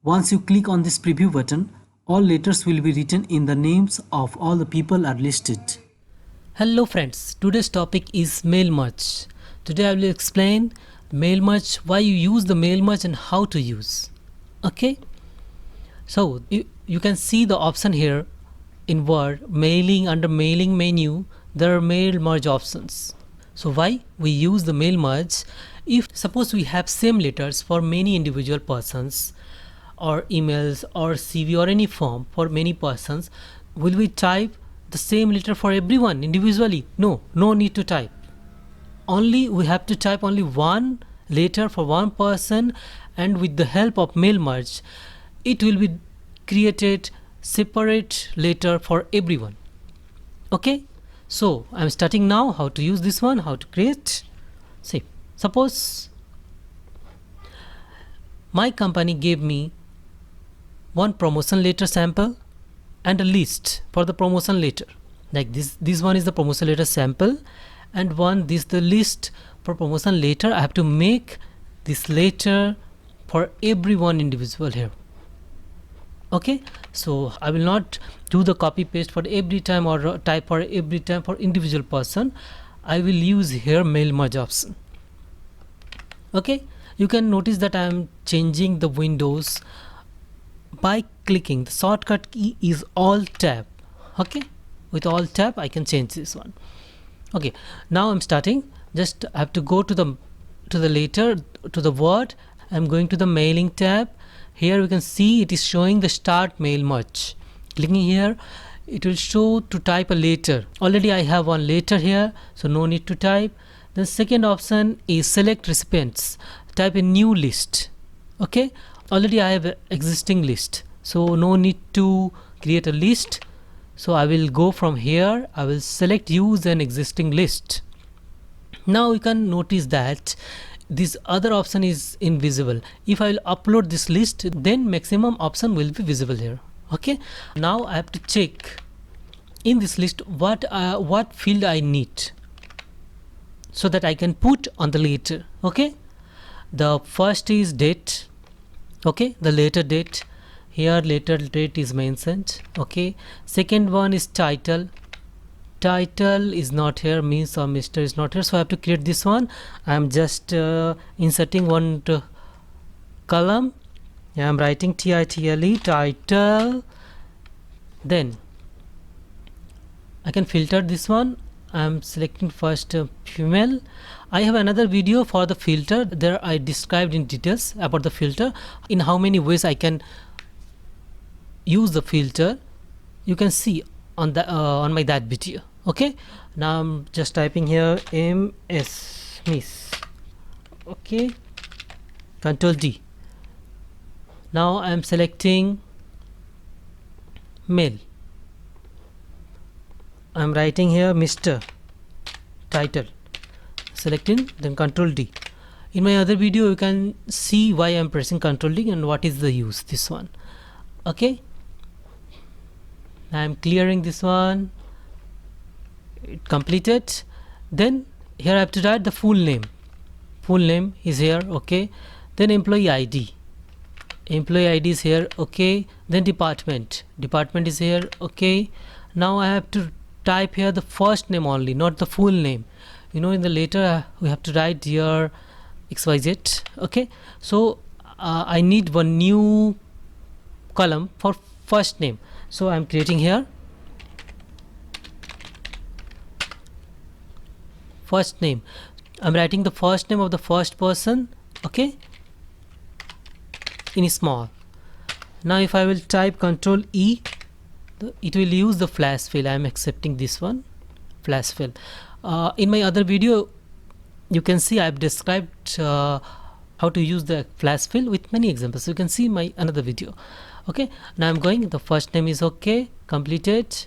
Once you click on this preview button, all letters will be written in the names of all the people are listed. Hello friends, today's topic is mail merge. Today I will explain mail merge, why you use the mail merge and how to use. Okay, so you can see the option here in Word, mailing. Under mailing menu there are mail merge options. So why we use the mail merge? If suppose we have same letters for many individual persons, or emails or CV or any form for many persons, will we type the same letter for everyone individually? No need to type. Only we have to type only one letter for one person, and with the help of mail merge it will be created separate letter for everyone. Okay, so I'm starting now how to use this one, how to create. See, suppose my company gave me one promotion letter sample and a list for the promotion letter, like this one is the promotion letter sample, and this the list for promotion letter. I have to make this letter for everyone individual here. Okay, so I will not do the copy paste for every time or type for every time for individual person. I will use here mail merge option. Okay, you can notice that I am changing the windows by clicking. The shortcut key is Alt tab. Okay, with Alt tab I can change this one. Okay, now I'm starting. Just I have to go to the letter, to the word. I'm going to the mailing tab. Here we can see it is showing the start mail merge. Clicking here, it will show to type a letter. Already I have one letter here, so no need to type. The second option is select recipients. Type a new list. Okay, already I have existing list, so no need to create a list. So I will go from here, I will select use an existing list. Now you can notice that this other option is invisible. If I will upload this list, then maximum option will be visible here. Okay, now I have to check in this list what field I need, so that I can put on the letter. Okay, the first is date. Okay, the letter date, here letter date is mentioned. Okay, second one is title. Title is not here, means or Mr. is not here, so I have to create this one. I am just inserting one column. I am writing title, title. Then I can filter this one. I am selecting first female. I have another video for the filter. There I described in details about the filter, in how many ways I can use the filter. You can see on the on my that video. Okay, now I'm just typing here MS Miss. Okay, Control D. Now I am selecting male. I am writing here Mr. Title, selecting, then Control D. In my other video you can see why I am pressing Control D and what is the use this one. Okay, I am clearing this one. It completed. Then here I have to write the full name. Full name is here. Okay, then employee ID. Employee ID is here. Okay, then department is here. Okay, now I have to type here the first name only, not the full name. You know, in the later we have to write here XYZ. Okay, so I need one new column for first name, so I'm creating here first name. I'm writing the first name of the first person. Okay, in small. Now if I will type Control E, it will use the flash fill. I am accepting this one, flash fill. In my other video you can see I have described how to use the flash fill with many examples. You can see my another video. Okay, now I'm going, the first name is okay, completed.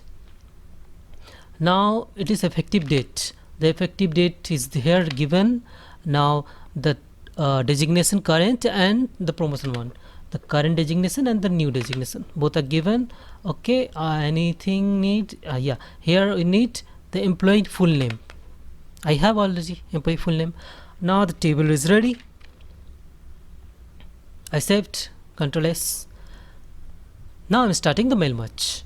Now it is effective date. The effective date is here given. Now the designation current and the promotion one, the current designation and the new designation, both are given. Okay, anything need yeah, here we need the employee full name. I have already employee full name. Now the table is ready. I saved Control S. Now I'm starting the mail merge.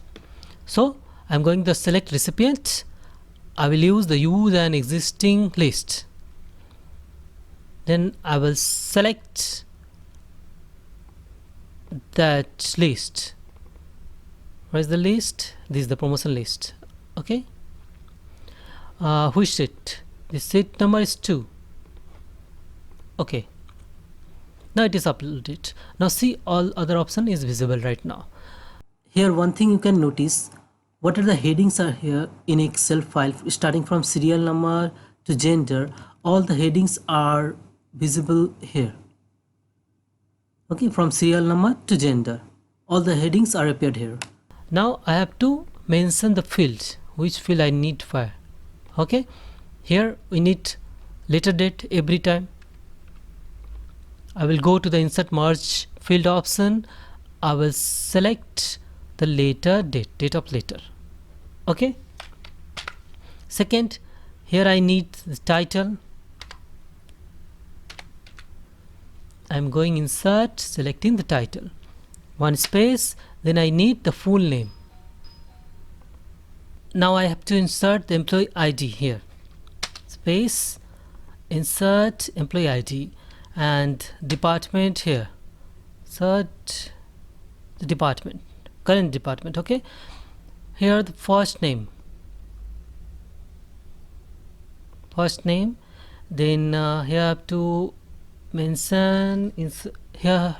So I'm going to select recipient. I will use the use an existing list. Then I will select that list. Where is the list? This is the promotion list. Okay. Which sheet? The sheet number is 2. Okay. Now it is uploaded. Now see, all other option is visible right now. Here one thing you can notice, what are the headings are here in Excel file, starting from serial number to gender, all the headings are visible here. Okay, from serial number to gender, all the headings are appeared here. Now I have to mention the field, which field I need for. Okay, here we need letter date every time. I will go to the insert merge field option. I will select the letter date, date of letter. Okay. Second, here I need the title. I'm going insert, selecting the title. One space, then I need the full name. Now I have to insert the employee ID here. Space, insert employee ID, and department here. Insert the department, current department. Okay. Here the first name. First name. Then here I have to mention here.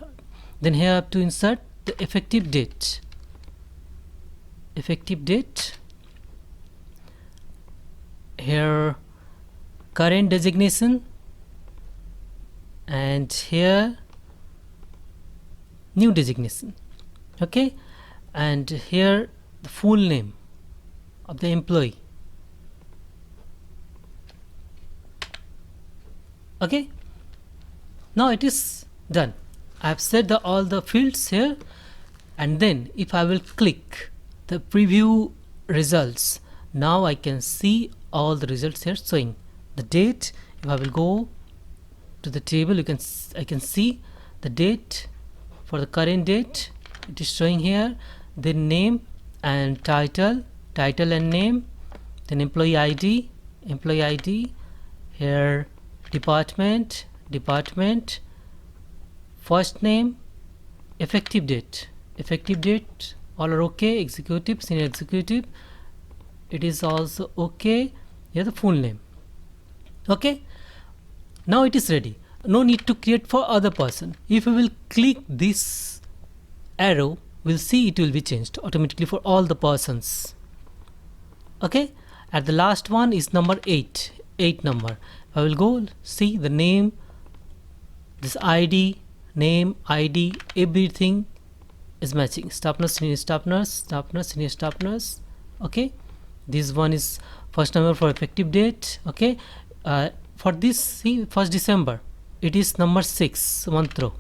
Then here I have to insert the effective date. Effective date. Here current designation, and here new designation. Okay, and here the full name of the employee. Okay, now it is done. I have set all the fields here, and then if I will click the preview results, now I can see all the results here showing the date. If I will go to the table, I can see the date for the current date. It is showing here. Then name and title and name. Then employee ID, here department, first name, effective date, all are okay. Executive, senior executive, it is also okay. Here the full name. Okay, now it is ready. No need to create for other person. If we will click this arrow, we'll see it will be changed automatically for all the persons. Okay, at the last one is number 8 number. I will go see the name, this ID, name, ID, everything is matching. Staff nurse, senior staff nurse, senior staff nurse. Okay, this one is first number for effective date. Okay, for this, see, 1st December, it is number 6, 1 row.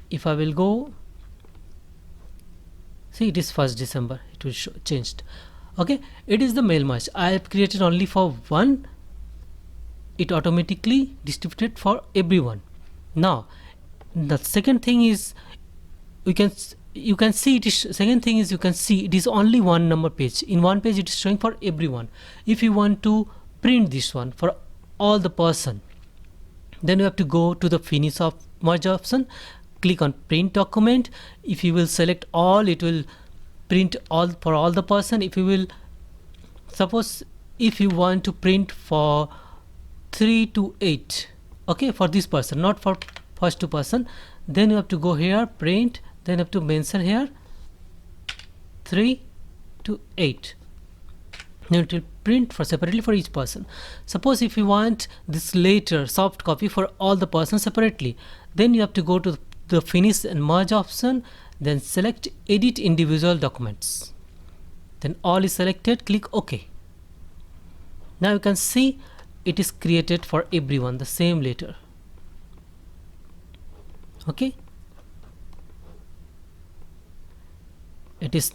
If I will go, see, it is 1st December, it will show changed. Okay, it is the mail merge. I have created only for one, it automatically distributed for everyone. Now the second thing is, you can see it is, second thing is, you can see it is only one number page. In one page it is showing for everyone. If you want to print this one for all the person, then you have to go to the finish of merge option, click on print document. If you will select all, it will print all for all the person. If you will, suppose if you want to print for 3 to 8, okay, for this person, not for first 2 person, then you have to go here, print, then you have to mention here 3 to 8. Then it will print for separately for each person. Suppose if you want this later soft copy for all the persons separately, then you have to go to the finish and merge option, then select edit individual documents, then all is selected, click OK. Now you can see it is created for everyone, the same letter. Okay, it is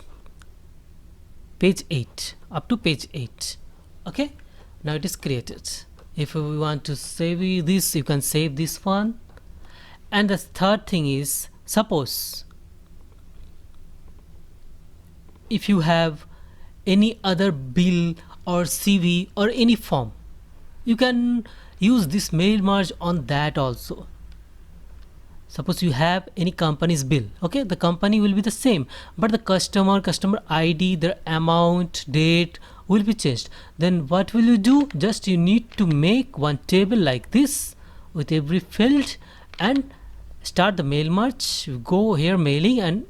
page 8 up to page 8. Okay, now it is created. If we want to save this, you can save this one. And the third thing is, Suppose if you have any other bill or CV or any form, you can use this mail merge on that also. Suppose you have any company's bill, okay, the company will be the same, but the customer ID, their amount, date will be changed. Then what will you do? Just you need to make one table like this with every field and start the mail merge. You go here mailing and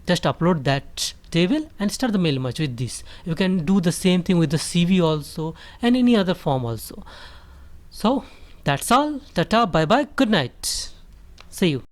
just upload that table and start the mail merge with this. You can do the same thing with the CV also and any other form also. So that's all. Tata, bye bye, good night, see you.